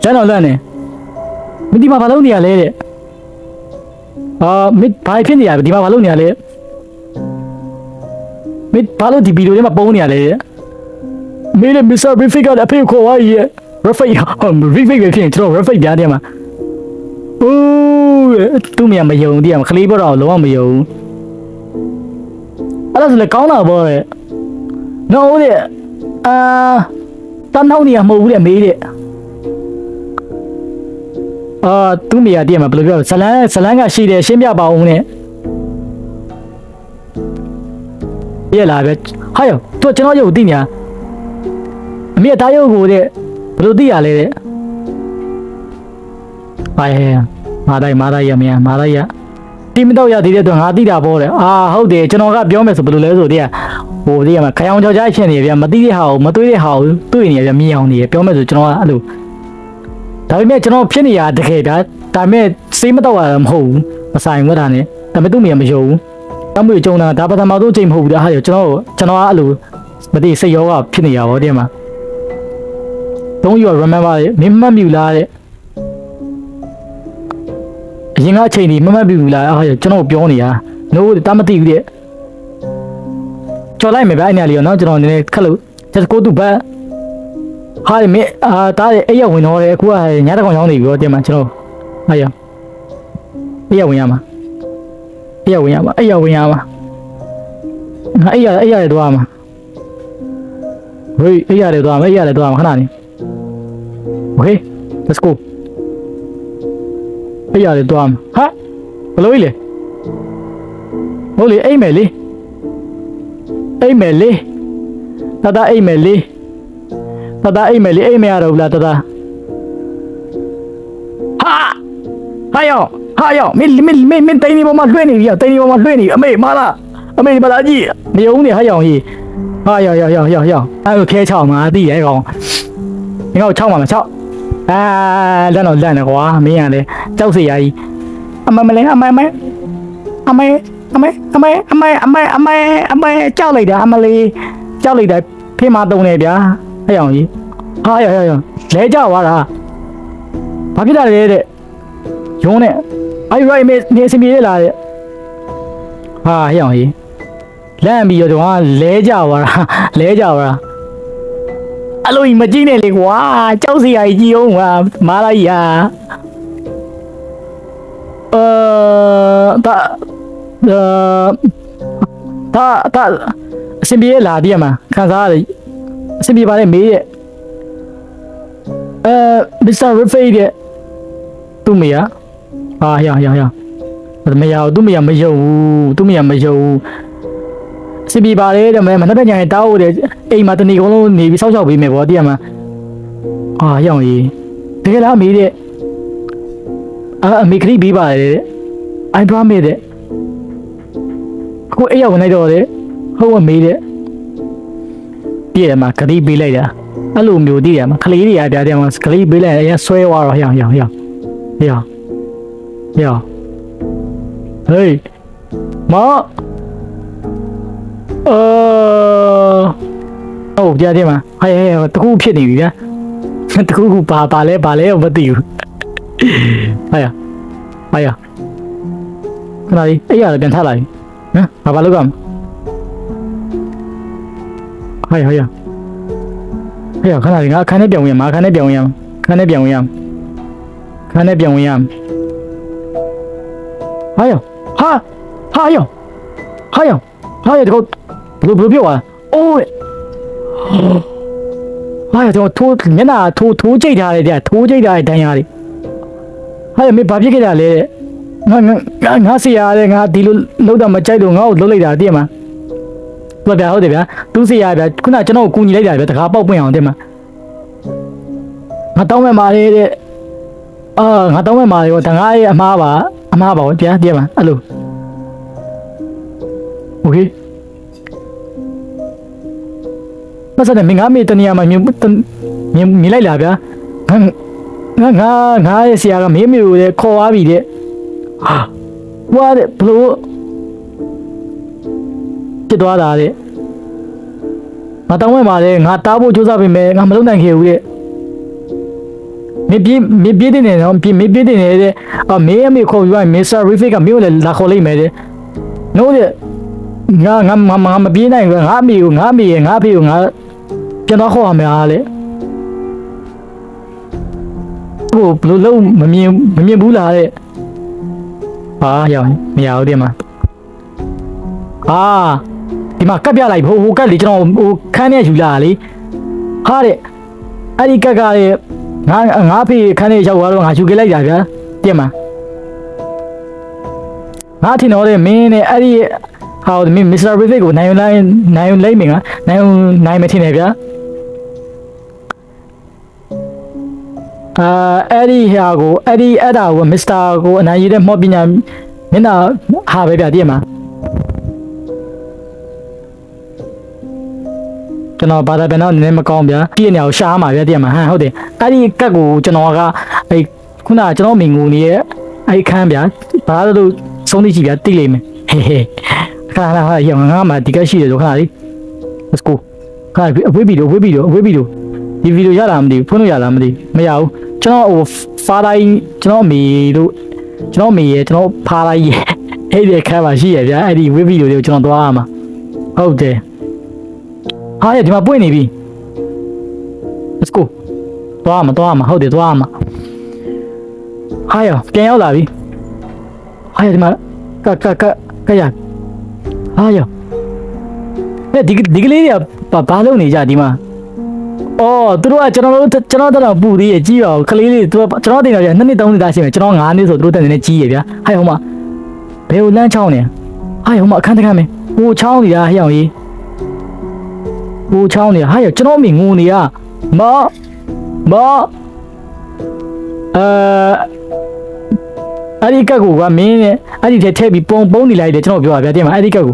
လမ်းတော့လမ်းနေမဒီမှာဘာလုပ်နေရလဲတဲ့မစ်ဘာဖြစ်နေရဒီမှာဘာလုပ်နေရလဲမစ်ဘာလို့ဒီဗီဒီယိုလေးမှာပုံနေရလဲမင်းလည်းမစ္စတာဘီဖစ်ကအဖေကိုခေါ်သွားရဲ့ရဖိတ်ဘီဖစ်ပဲဖြစ်ရင်ကျွန်တော်ရဖိတ်ပြတယ်မှာအိုးသူမမယုံတည်းမှာခလေးပေါ်တော့လုံးဝမယုံအဲ့ဒါဆိုလေကောင်းတာပေါ့တဲ့နော်တဲ့တန်းနောက်နေရမဟုတ်ဘူးတဲ့မေးတဲ့သူ့မိရတည်းမှာဘယ်လိုပြောဇလန်းကရှိတယ်ရှင်းပြပါဦးနဲ့ပြက်လာပဲဟာယောသူကျွန်တော်ရုပ်သိညာအမေတားရုပ်ကိုတဲ့ဘယ်လိုသိရလဲတဲ့ဟာမာတိုင်းရမင်းမာတိုင်းရတိမတော့ရသေးတဲ့တော့ငါသိတာပေါ့တဲ့ဟုတ်တယ်ကျွန်တော်ကပြောမယ်ဆိုဘယ်လိုလဲဆိုတဲ့ဟိုဒီကမှာခရောင်ကြောက်ကြဖြစ်နေဗျာမသိတဲ့ဟာကိုမတွေးတဲ့ဟာကိုတွေ့နေဗျာမြင်အောင်နေပြောမယ်ဆိုကျွန်တော်ကအဲ့လိုဒါပေမဲ့ကျွန်တော်ဖြစ်နေရတကယ်ဗျာဒါပေမဲ့စေးမတော့ရတာမဟုတ်ဘူးမဆိုင်ဘူးဒါနဲ့ဒါပေမဲ့သူ့မိမယုံဘူးတမ်းမွေကြုံတာဒါပထမဆုံးချိန်မဟုတ်ဘူးဒါဟာကျွန်တော်ကအဲ့လိုမသိစိတ်ရောဂါဖြစ်နေရပါတဲ့မှာ Don't you remember မင်းမမြူလားတဲ့အရင်ကအချိန်ကြီးမမြူလားကျွန်တော်ပြောနေရ no တာမသိဘူးတဲ့ကြော်လိုက်မယ်ဗျအဲ့နေရာလေးရောနော်ကျွန်တော်နည်းနည်းခက်လို့ချက်ကိုသူ့ဘက်ဟာမင်းတားအဲ့ရဝင်တော့တယ်အခုကညတကောင်ရောက်နေပြီတော့တင်မှာကျွန်တော်အဲ့ရဝင်ရမှာအဲ့ရဝင်ရမှာအဲ့ရတော့မှာဟေးအဲ့ရတော့မှာခဏနေ Okay let's go အဲ့ရတော့မှာဟာဘလို့လေဟုတ်လေအိမ်မယ်လေတတအိမ်မယ်လေအိမ်မရတော့ဘူးလားတတဟာယောမင်းတိုင်းနေပေါ်မှာလွှဲနေပြီအမေမလားအမေမလားကြီးနေုံနေဟာယောကြီးဟာယောအဲ့ခဲချောင်းမှာသိရဲကောင်ငါ့ကိုချောင်းမှာမချောက်လမ်းတော့လမ်းနေကွာမင်းရလေကြောက်စရာကြီးအမေကြောက်လိုက်တာအမလေးကြောက်လိုက်တာဖေးမတုံနေဗျာအဲ့အောင်ကြီးဟာယောလဲကြသွားတာဘာဖြစ်တာလဲတဲ့ရုံးနဲ့Are you right နေစင်ပြေလာတဲ့ဟာဟဲ့အောင်ကြီးလမ်းပြီးတော့လဲကြသွားတာအဲ့လိုကြီးမကြည့်နဲ့လေကွာကြောက်စရာကြီးအောင်ကွာမားလိုက်ရဒါအစင်ပြေလာတည်းမှာခံစားရတယ်အစင်ပြေပါလေမေးရဲ့Mr. Rafay တဲ့သူ့မရဟာမရသူ့မရမယုံဘူးစင်ပြေပါလေတဲ့မနေ့ကညနေတောက်တဲ့အိမ်မှာတနေကုန်လုံးနေပြီးစောက်ရှောက်ပေးမယ်ပေါ့တည်းမှာရောင်ကြီးတကယ်လားမေးတဲ့အမေခရီးပေးပါလေတဲ့ I promise တဲ့ကိုအဲ့ရောက်နေတော့တဲ့ဟုတ်အမေတဲ့ပြည့်တယ်မှာခရီးပေးလိုက်တာအဲ့လိုမျိုးတည်ရမှာခလေးတွေကပြတဲ့မှာခလေးပေးလိုက်ရဆွဲသွားတော့ရောင်ဟေးမောဟုတ်ပြတဲ့မှာဟဲ့တခုဖြစ်နေပြီဗျာတခုဘာလဲမသိဘူးဟာခဏလေးအဲ့ရပြန်ထလာပြီနော်ဘာလုပ်ကမဟဲ့ခဏလေးငါခန်းထဲပြန်ဝင်ရမှာခန်းထဲပြန်ဝင်ရမှာဟာယောဘလို့ပြောอ่ะအိုးဟာယောထိုးမျက်နှာထိုးကြိတ်ထားတယ်ဗျာထိုးကြိတ်ထားတဲ့ဒဏ်ရာတွေ ဟာမေဘာဖြစ်ခဲ့တာလဲငါဆရာတဲ့ငါဒီလိုလောက်တာမကြိုက်လို့ငါ့ကိုလှုပ်လိုက်တာတည်မှာဟုတ်ဗျာဟုတ်တယ်ဗျာသူဆရာဗျာခုနကျွန်တော်ကိုကူညီလိုက်တာဗျာတကားပေါက်ပွင့်အောင်တည်မှာငါတောင်းမဲ့မာလေးတဲ့ငါတောင်းမဲ့မာလေးကိုတန်ငါရဲ့အမားပါဗျာတည်မှာအဲ့လိုโอเคမစတဲ့မင်းငါမေတနေရာမှာမြင်လိုက်လာဗျာငါရဲ့ဆရာကမင်းမျိုးတဲ့ခေါ်သွားပြီတဲ့ဝါတဲ့ဘလို့ပြစ်သွားတာတဲ့ငါတောင်းဝဲပါလေငါတားဖို့ကြိုးစားပေမဲ့ငါမလုပ်နိုင်ခဲ့ဘူးတဲ့မပြေးတဲ့နေတော့မပြေးတဲ့နေတဲ့မင်းအမေခေါ်ပြီးမစ္စတာရီဖစ်ကမျိုးလည်းလာခေါ်လိုက်မယ်တဲ့နိုးတဲ့ငါမပြေးနိုင်ဘူးငါအမေကိုငါဖေကိုငါပြန်တော့ခေါ်ရမယ်အားလေဟိုဘလို့လုံးမမြင်ဘူးလားတဲ့ဟာရောမရဘူးတဲ့မှာဒီမှာကတ်ပြလိုက်ဟိုကတ်လေကျွန်တော်ဟိုခန်းထဲယူလာလေဟာတဲ့အဲ့ဒီကတ်ကလည်းငါဖေးခန်းထဲရောက်သွားတော့ငါယူခဲ့လိုက်တာဗျာတဲ့မှာငါထင်တော့တဲ့မင်းနဲ့အဲ့ဒီဟာမင်းမစ္စတာရီဖစ်ကိုနိုင်လိုက်မင်းကနိုင်မထင်နဲ့ဗျာအဲ့ဒီဟာကိုအဲ့ဒါကိုမစ္စတာကိုအနိုင်ရတဲ့မော့ပညာမျက်နှာဟာပဲဗျာတည်မှာကျွန်တော်ဘာသာပြန်တော့နည်းနည်းမကောင်းဗျာပြည့်နေအောင်ရှားမှာဗျာတည်မှာဟမ်ဟုတ်တယ်အဲ့ဒီကတ်ကိုကျွန်တော်ကအဲ့ခုနကျွန်တော်မိငူနေရဲ့အဲ့ခန်းဗျာဘာလို့ဆုံးသိကြည့်ဗျာတိလိမ့်မယ်ဟေးခါလာဟာရောငါမှဒီကတ်ရှိတယ်ဆိုခါလေး let's go ခါအဝေးပြီးတော့ဒီဗီဒီယိုရတာမသိဘူးဖွင့်လို့ရလားမသိမရဘူးကျွန်တော်ဟိုဖာတိုင်းကျွန်တော်မေတို့ကျွန်တော်မေရဲ့ကျွန်တော်ဖာတိုင်းရဲ့အဲ့ဒီခါမှာရှိရဗျာအဲ့ဒီဝေးဗီဒီယိုတွေကိုကျွန်တော်သွားရမှာဟုတ်တယ်ဟာရဒီမှာပွင့်နေပြီ let's go သွားရမှာဟုတ်တယ်သွားရမှာဟာရပြန်ရောက်လာပြီဟာရဒီမှာကရဟာရဒီကလေးကဘာလုပ်နေကြဒီမှာသူတို့ကကျွန်တော်တော့ပူသေးရဲ့ကြီးပါဦးကလေးလေးသူကကျွန်တော်တင်တော့2နှစ်3နှစ်သားရှိမယ်ကျွန်တော်9နှစ်ဆိုသူတို့တက်နေကြီးရဗျာဟဲ့ဟိုမှာဘယ်ကိုလမ်းချောင်းနေဟဲ့ဟိုမှာအခန်းတခန်းမယ်ဟိုချောင်းနေတာဟဲ့အောင်ကြီးဟိုချောင်းနေတာဟဲ့ကျွန်တော်မိငိုနေရမအဲ့ဒီကကူကမင်းနဲ့အဲ့ဒီထဲထည့်ပြီးပုံနေလိုက်တယ်ကျွန်တော်ပြောပါဗျာတင်မှာအဲ့ဒီကကူ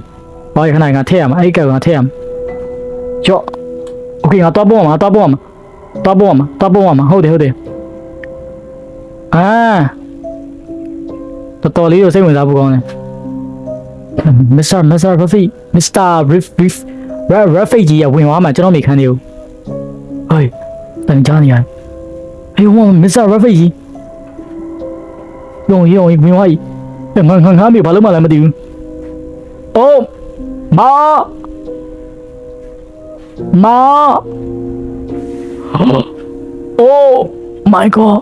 ဘာခဏငါထည့်ရမှာအဲ့ဒီကကူငါထည့်ရမှာကြော့โอเคငါတော့ပေါ်မှာဟုတ်တယ်တော်လေးကိုစိတ်ဝင်စားဖို့ကောင်းတယ်မစ္စတာရဖီကြီးဝင်သွားမှာကျွန်တော်မိခန်းလေးကိုဟေးတန်ချာနေရဟေးဟိုမစ္စတာရဖီကြီးယုံဝင်သွားကြီးငါမေဘာလို့မှလည်းမသိဘူးအိုးမာOh my god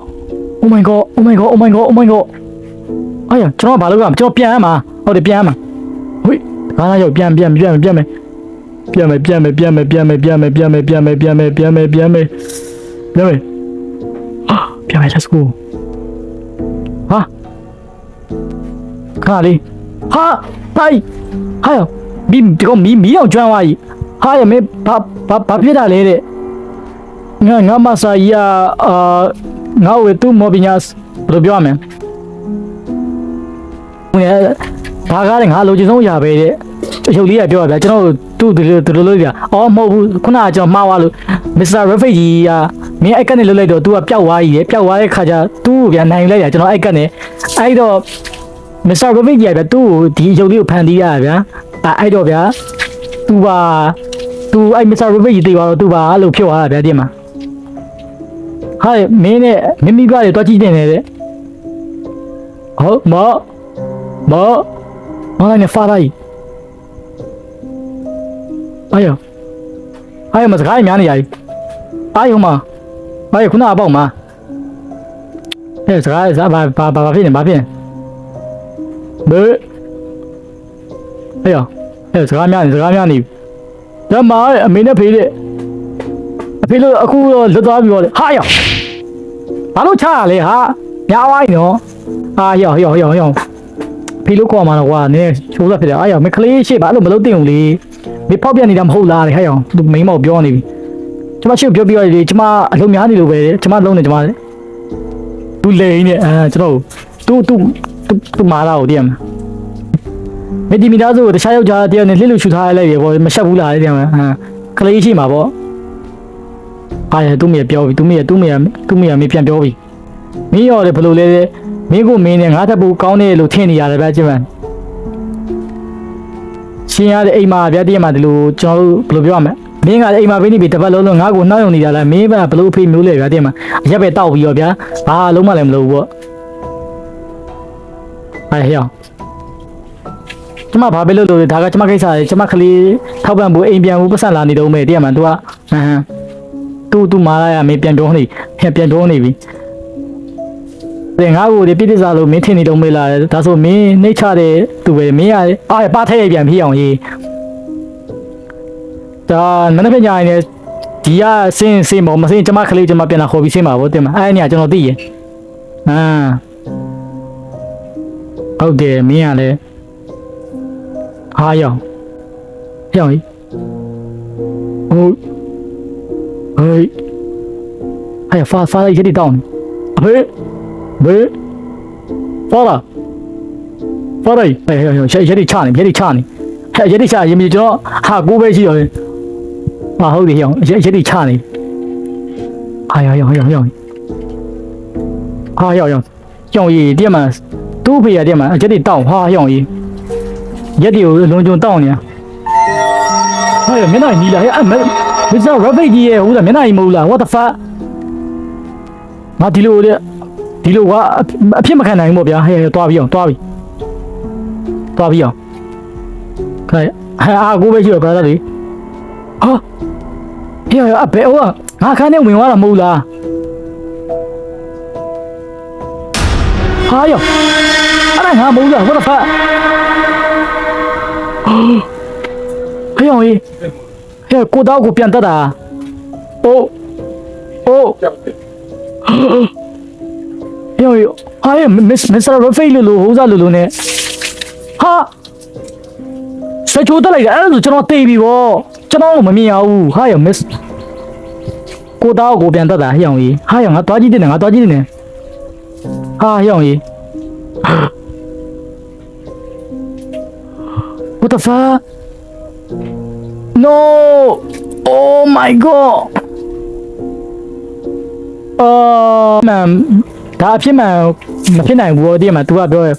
အဲ့ရကျွန်တော်ဘာလုပ်ရမလဲကျွန်တော်ပြန်ရမှာဟုတ်တယ်ပြန်ရမှာဟိုခါလာရောက်ပြန်မယ်ပြန်မယ် let's go ဟာခါလေးဟာတိုင်းဟာမီအောင်ကျွမ်းသွားကြီးဟာရမေဘာဖြစ်တာလဲတဲ့ငါမဆာကြီးငါ့ဝေသူမော်ပညာဘယ်လိုပြောရမလဲဘာကားလဲငါလိုချင်ဆုံးရပဲတဲ့ရုပ်လေးကပြောရဗျာကျွန်တော်သူ့ဒီလိုလို့ဗျာမဟုတ်ဘူးခုနကကျွန်တော်မှားသွားလို့မစ္စတာရဖီကြီးကမင်းအဲ့ကနေလှုပ်လိုက်တော့ तू ကပျောက်သွားကြီးတယ်ပျောက်သွားတဲ့ခါကျ तू ကိုဗျာနိုင်လိုက်တာကျွန်တော်အဲ့ကနေအဲ့တော့မစ္စတာရဖီကြီးကဗျာ तू ကိုဒီရုပ်လေးကိုဖန်တီးရဗျာအဲ့တော့ဗျာ तू အဲ့မစ္စတာရဖီကြီးတေးသွားတော့ तू ပါအဲ့လိုဖြစ်သွားတာဗျာဒီမှာဟာမင်းနဲ့မင်းမိဘတွေတွားကြည့်နေတယ်ဟုတ်မောနဲ့ဖာလိုက်哎呀，么子开面的呀？哎呦妈！哎呀，困难爆嘛？哎，这个啥把片，没？哎呀，这个面的，这妈呀，没那赔的，赔了，哭了，这多少米了？哎呀，把路掐了哈！ များဝိုင်းနော်အာရောက်ဖေးလို့ခေါ်မှာတော့ကွာနည်းချိုးစားဖြစ်တယ်အားရောက်မကလေးရှေ့ပါအဲ့လိုမလုပ်တင်ဘူးလေမဖောက်ပြနေတာမဟုတ်လားဟဲ့အောင်သူမိန်းမောက်ပြောနေပြီကျမရှိပြောပြီးရတယ်ကျမအလုံးများနေလို့ပဲကျမလုံးနေကျမသူလိန်နေကျွန်တော်သူမာလာကိုတည်ရမှာမဒီမီသားဆိုတခြားယောက်ျားတယောက်နဲ့လှစ်လို့ရှူထားလိုက်ရေပေါ့မရှက်ဘူးလားတည်ရမှာကလေးရှိမှာပေါ့အားရသူ့မိပြောပြီသူ့မိမေပြန်ပြောပြီမင်းရောလေဘလို့လဲမင်းကိုမင်းနဲ့ငါထပ်ဖို့ကောင်းတယ်လို့ထင်နေရတယ်ဗျာကျမရှင်ရတဲ့အိမ်မှာဗျာတည်ရမှာဒီလိုကျွန်တော်တို့ဘယ်လိုပြောရမလဲမင်းကအိမ်မှာဘေးနေပြီတပတ်လုံးလုံးငါ့ကိုနှောက်ယုံနေတာလားမင်းကဘလို့အဖေမျိုးလေဗျာတည်ရမှာအရက်ပဲတောက်ပြီးတော့ဗျာဘာလုံးမလည်းမလုပ်ဘူးပေါ့ဟဲ့ကျမဘာပဲလုပ်လို့ဒါကကျမကိစ္စကျမကလေးထောက်ပံ့ဖို့အိမ်ပြန်ဖို့ပတ်စံလာနေတော့မယ်တည်ရမှာ तू ကသူမာလာရမင်းပြန်ပြောနေပြီငါ့ကိုဒီပြစ်စားလို့မင်းထင်နေတော့မေးလားဒါဆိုမင်းနှိတ်ချတဲ့သူပဲမင်းရပါထဲရပြန်ဖြစ်အောင်ရေးဒါမနေ့ကညနေဒီကစင်မော်မစင်ကျမကလေးကျမပြန်လာခေါ်ပြီးစင်ပါဗောတင်မအဲ့ညကျွန်တော်သိရဟုတ်တယ်မင်းရလဲဟာရောက်ဟုတ်ဟေးဖာရည်တောင်းဟေးဘေးဖာရရည်ချနေဟဲ့ရည်ချရင်မြေကျွန်တော်ဟာကိုပဲရှိရောဟာဟုတ်တယ်ဟောရည်ချနေဟာရောက်ကြောင်ကြီးတည့်မှာသူ့ဖေရတည့်မှာရည်တောင်းဟာရောက်ကြီးရက်တွေကိုလုံးကျုံတောင်းနေဟာမျက်နှာကြီးလာဟဲ့မစ္စတာရဖိတ်ကြီးရဲ့ဟိုကမျက်နှာကြီးမဟုတ်လား what the fuck ငါဒီလိုကအဖြစ်မခံနိုင်ဘူးပေါ့ဗျာဟဲ့တွားပြီးအောင်ခိုင်းအာကိုပဲရှိတော့ဗျာလေဟာဟဲ့အဘယ်ဟိုငါခန်းထဲဝင်သွားတာမဟုတ်လားဟာယောအဲ့ဒါငါမဟုတ်လား what the fuck ဟဲ့ကိုတော့ကိုပြန်တတ်တာအိုးဟာမစ္စတာရဖေးလို့ဟိုးစားလို့နဲ့ဟာဆွချိုးတက်လိုက်တယ်အဲ့ဒါဆိုကျွန်တော်တေးပြီဗောကျွန်တော်မမြင်ရဘူးဟာမစ္စကိုတော့ကိုပြန်တတ်တာဟဲ့အောင်ကြီးဟာငါတွားကြည့်တယ်ဟာဟဲ့အောင်ကြီး What the fuck No Oh my god man ဒါအဖြစ်မှန်မဖြစ်နိုင်ဘူးတည်းမှာ तू ကပြောရ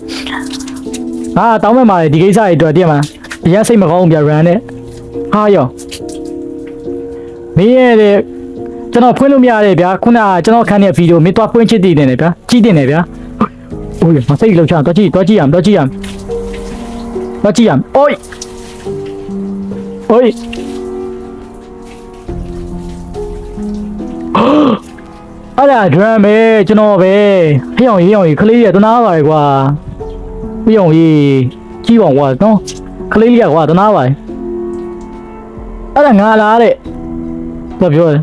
တောင်းမဲ့မှာဒီကိစ္စတွေအတွက်တည်းမှာအရင်စိတ်မကောင်းဘူးဗျ run နဲ့ဟာရောမင်းရဲ့ကျွန်တော်ဖွင့်လို့မရတယ်ဗျာခုနကကျွန်တော်ခန်းတဲ့ဗီဒီယိုမင်းသွားဖွင့်ချစ်တည်တယ်ဗျာကြည့်တင်တယ်ဗျာโอ้ยမစိတ်လောက်ချတော့ကြည့်ရမ်အိုးအဲ့ဒါ drum ပဲကျွန်တော်ပဲဟေ့အောင်ကလေးရတနာပါလေကွာဟေ့အောင်ကြီးပါကွာနော်ကလေးလေးကွာတနာပါအဲ့ဒါငါလားတဲ့ဘာပြောလဲ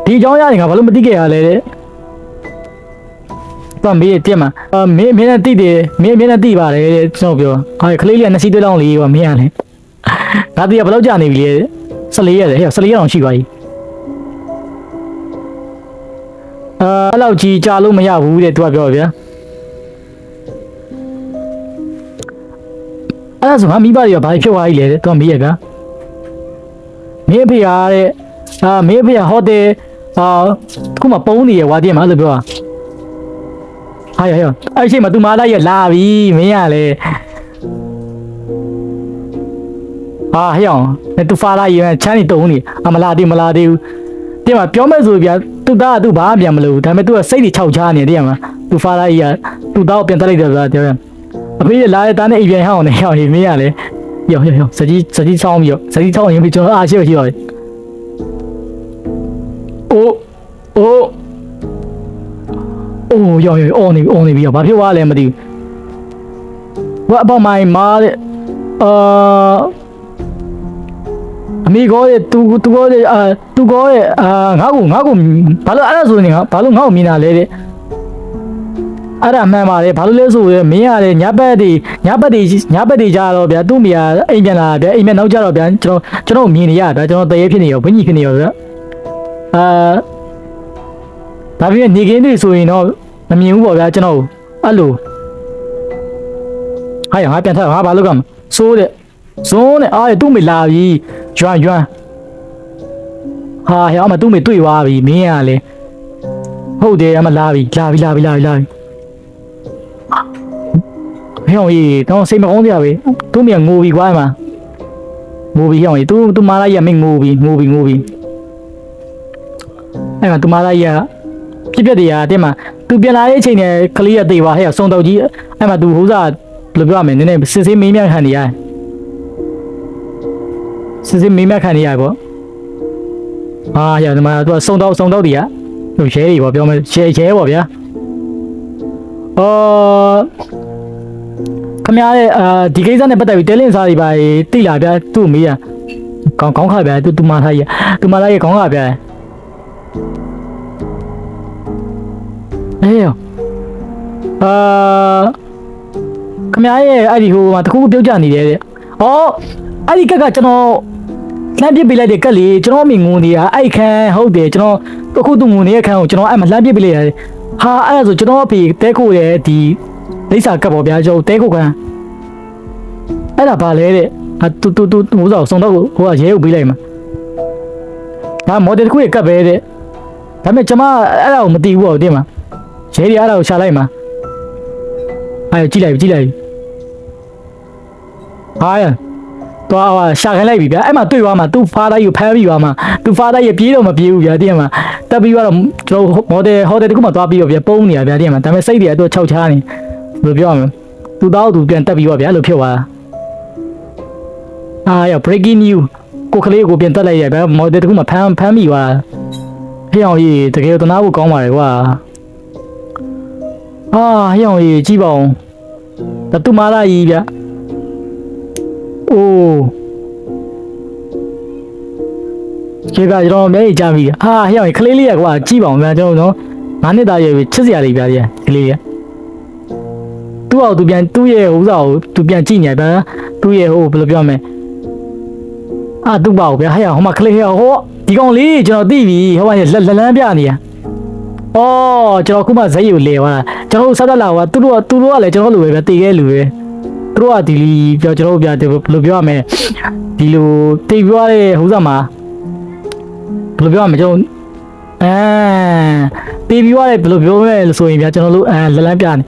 ဒီအကြောင်းရတယ်ငါဘာလို့မသိခဲ့ရလဲတဲ့တော့မေးပြက်မှာမင်းနဲ့တိတယ်မင်းနဲ့တိပါတယ်တဲ့ကျွန်တော်ပြောဟာကလေးလေးက2စီးသွေးလောင်းလေးကွာမင်းရလဲငါတိရဘယ်လောက်ကြာနေပြီလဲ14ရက်ဟဲ့14ရက်အောင်ရှိပါ යි အဲ့လောက်ကြီးကြာလို့မရဘူးတဲ့သူကပြောဗျာအဲ့ဒါဆိုငါမိဘတွေကဘာဖြစ်သွား ਈ လဲတဲ့သူကမေးရဗျာမင်းအဖေကတဲ့မင်းအဖေကဟိုတယ်ခုမှပုံးနေရဝါတည်းမှာလို့ပြောဟာအဲ့ရှိမှ तू မာလိုက်ရလာပြီမင်းကလေဟာဟဲ့အောင် तू ဖာလာရင်ချမ်းနေတုံးနေမလာသေးဘူးတဲ့မှာပြောမဲ့ဆိုဗျာသူသားကသူဘာမှပြန်မလို့ဒါပေမဲ့ तू ကစိတ်တွေခြောက်ချားနေတယ်တဲ့မှာ तू ဖာလာကြီးက तू သားကိုပြန်တက်လိုက်တယ်ဗျာပြောရအဖေလာတဲ့တားနဲ့အိမ်ပြန်ဟောင်းနေဟောင်းမင်းကလေယောစကြီးဆောင်းပြီးစကြီးဆောင်းရင်ကျွန်တော်အားရှိပါအိုးယောအော်နေပြီဘာဖြစ်သွားလဲမသိဘူး What about my mom အမေကောတဲ့သူကောတဲ့သူကောတဲ့ငါ့ကိုဘာလို့အဲ့ဒါဆိုနေငါဘာလို့ငါ့ကိုမြင်တာလဲတဲ့အဲ့ဒါမှန်ပါတယ်ဘာလို့လဲဆိုရဲမင်းရတယ်ညဘက်တွေကြတော့ဗျာသူ့မိယာအိမ်ပြန်လာဗျာအိမ်ပြန်နောက်ကြတော့ဗျာကျွန်တော်မြင်နေရဗျာကျွန်တော်တရေဖြစ်နေရောဘင်းကြီးဖြစ်နေရောဗျာဒါပေမဲ့နေကင်းတွေဆိုရင်တော့မမြင်ဘူးပေါ့ဗျာကျွန်တော်အဲ့လိုဟာငါပြန်ထငါဘာလုပ်ကမစိုးတဲ့ဇွန်းနဲ့အားသူ့မိလာပြီရွမ်းဟာဟဲ့အမသူ့မိတွေ့သွားပြီမင်းရလေဟုတ်တယ်အမလာပြီဟဲ့တော့စိတ်မကောင်းကြပဲသူ့မိငိုပြီကွာအမငိုပြီဟဲ့သူမာလာကြီးကမင်းငိုပြီအဲ့မှာသူမာလာကြီးကပြက်တည်းရတဲ့မှာသူပြန်လာတဲ့အချိန်နဲ့ကလေးရသေးပါဟဲ့စုံတော့ကြီးအဲ့မှာသူဟိုးစားဘယ်လိုပြောရမလဲနည်းနည်းစစ်စစ်မင်းမြခံနေရတယ်စစ်စစ်မင်းမြခံနေရပေါ့ရဒီမှာသူကစုံတော့တည်းရဟိုရဲတွေပေါ့ပြောမယ်ရဲပေါ့ဗျာခမရတဲ့ဒီကိစ္စနဲ့ပတ်သက်ပြီးတဲလင်းစားတွေပါတိလာဗျာသူ့မေးရခေါင်းခါဗျာသူမာလာရဲ့ခေါင်းခါဗျာခမရရဲ့အဲ့ဒီဟိုမှာတခုပြုတ်ကြနေတယ်တဲ့အဲ့ဒီကက်ကကျွန်တော်လှမ်းပစ်ပေးလိုက်တဲ့ကက်လေးကျွန်တော်မိငုံနေတာအဲ့ခန်းဟုတ်တယ်ကျွန်တော်အခုသူငုံနေတဲ့ခန်းကိုကျွန်တော်အဲ့မှာလှမ်းပစ်ပေးလိုက်ရတယ်ဟာအဲ့ဒါဆိုကျွန်တော်အဖေတဲခိုရဲ့ဒီလိပ်စာကက်ပေါ့ဗျာကျွန်တော်တဲခိုခန်းအဲ့ဒါဘာလဲတဲ့တူဟိုစောစုံတော့ဟိုကရဲကိုပေးလိုက်မှာဒါမော်ဒယ်တစ်ခုရဲ့ကက်ပဲတဲ့ဒါပေမဲ့ကျွန်မအဲ့ဒါကိုမသိဘူးပေါ့တင်မှာရဲတွေအဲ့ဒါကိုရှာလိုက်မှာကြည့်လိုက်ဟာတော့ရှာခိုင်းလိုက်ပြီဗျာအဲ့မှာတွေ့သွားမှာသူ့ဖားသားကြီးကိုဖမ်းပြီးသွားမှာသူ့ဖားသားကြီးပြေးတော့မပြေးဘူးဗျာတင်မှာတက်ပြီးတော့ကျွန်တော်ဟိုတယ်တခုမှသွားပြီးတော့ဗျာပုံးနေရဗျာတင်မှာဒါပေမဲ့စိတ်တွေကတော့ခြောက်ချားနေဘယ်လိုပြောရမလဲသူ့သားကိုသူပြန်တက်ပြီးတော့ဗျာလို့ဖြစ်သွားတာbreaking news ကိုကလေးကိုပြန်တက်လိုက်ရဗျာမော်ဒယ်တခုမှဖမ်းပြီးသွားဟေ့အောင်ကြီးတကယ်တော့နားဖို့ကောင်းပါတယ်ကွာဟေ့အောင်ကြီးကြည့်ပါဦးဒါသူမာလာကြီးဗျာကျေကကျွန်တော်မျက်ရည်ကျပြီဟေ့အောင်ခလေးလေးရကွာကြည့်ပါဦးဗျာကျွန်တော်9နှစ်သားရွယ်ပြီချစ်စရာလေးဗျာကလေးရသူ့အောင်သူပြန်သူ့ရဲ့ဟိုးစာကိုသူပြန်ကြည့်နေဗျာသူ့ရဲ့ဟိုဘယ်လိုပြောမလဲသူ့ပါဦးဗျာဟဲ့ဟိုမှာကလေးဟိုဒီကောင်လေးကျွန်တော်သိပြီဟိုမှာလက်လန်းပြနေရကျွန်တော်ခုမှဇက်ရည်ကိုလေသွားတာကျွန်တော်ဆက်တက်လာကသူတို့ကလည်းကျွန်တော်လိုပဲဗျာတည်ခဲ့လူပဲသူတို့ကဒီလီပြောကျွန်တော်ဗျာဘယ်လိုပြောရမလဲဒီလိုတိတ်ပြောတဲ့ဟိုးစာမှာဘယ်လိုပြောရမလဲကျွန်တော်တိတ်ပြောတဲ့ဘယ်လိုပြောမလဲဆိုရင်ဗျာကျွန်တော်တို့လက်လန်းပြနေ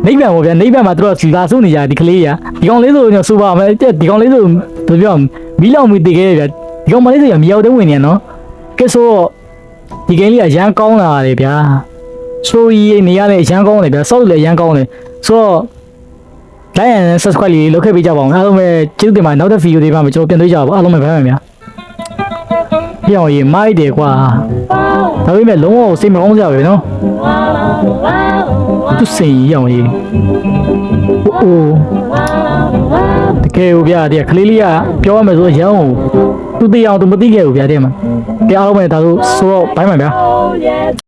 နိဗ္ဗာန်ပေါ့ဗျာနိဗ္ဗာန်မှာသူတို့စီလာစုနေကြဒီကလေးဒီကောင်လေးဆိုကျွန်တော်စူပါမယ်ဒီကောင်လေးဆိုဘယ်လိုပြောမီးလောင်မီတည်ခဲ့ဗျာဒီကောင်မလေးဆိုရမြောက်တဲ့ဝင်နေနော်ကဲဆိုဒီကိန်းလေးကရမ်းကောင်းလာတယ်ဗျာဆိုရီနေရတဲ့အရမ်းကောင်းတယ်ဗျာစောက်လည်းရမ်းကောင်းတယ်ဆိုတော့ like and subscribe လေးလုပ်ခဲ့ပေးကြပါဦးအားလုံးပဲကျေးဇူးတင်ပါတယ်နောက်တဲ့ဗီဒီယိုတွေမှာကျွန်တော်ပြန်တွေ့ကြပါဦးအားလုံးပဲဘိုင်ဘိုင်ဗျာပြောင်းရင်မိုက်တယ်ကွာဒါပေမဲ့လုံးဝစိတ်မကောင်းကြပဲနော်သူစိတ်ရောင်ကြီးတကယ်ကိုဗျာတဲ့ကလေးလေးကပြောရမယ်ဆိုရောင်းသူသိအောင်သူမသိခဲ့ဘူးဗျာတဲ့မှာအားလုံးပဲဒါဆိုတော့ဘိုင်ဘိုင်ဗျာ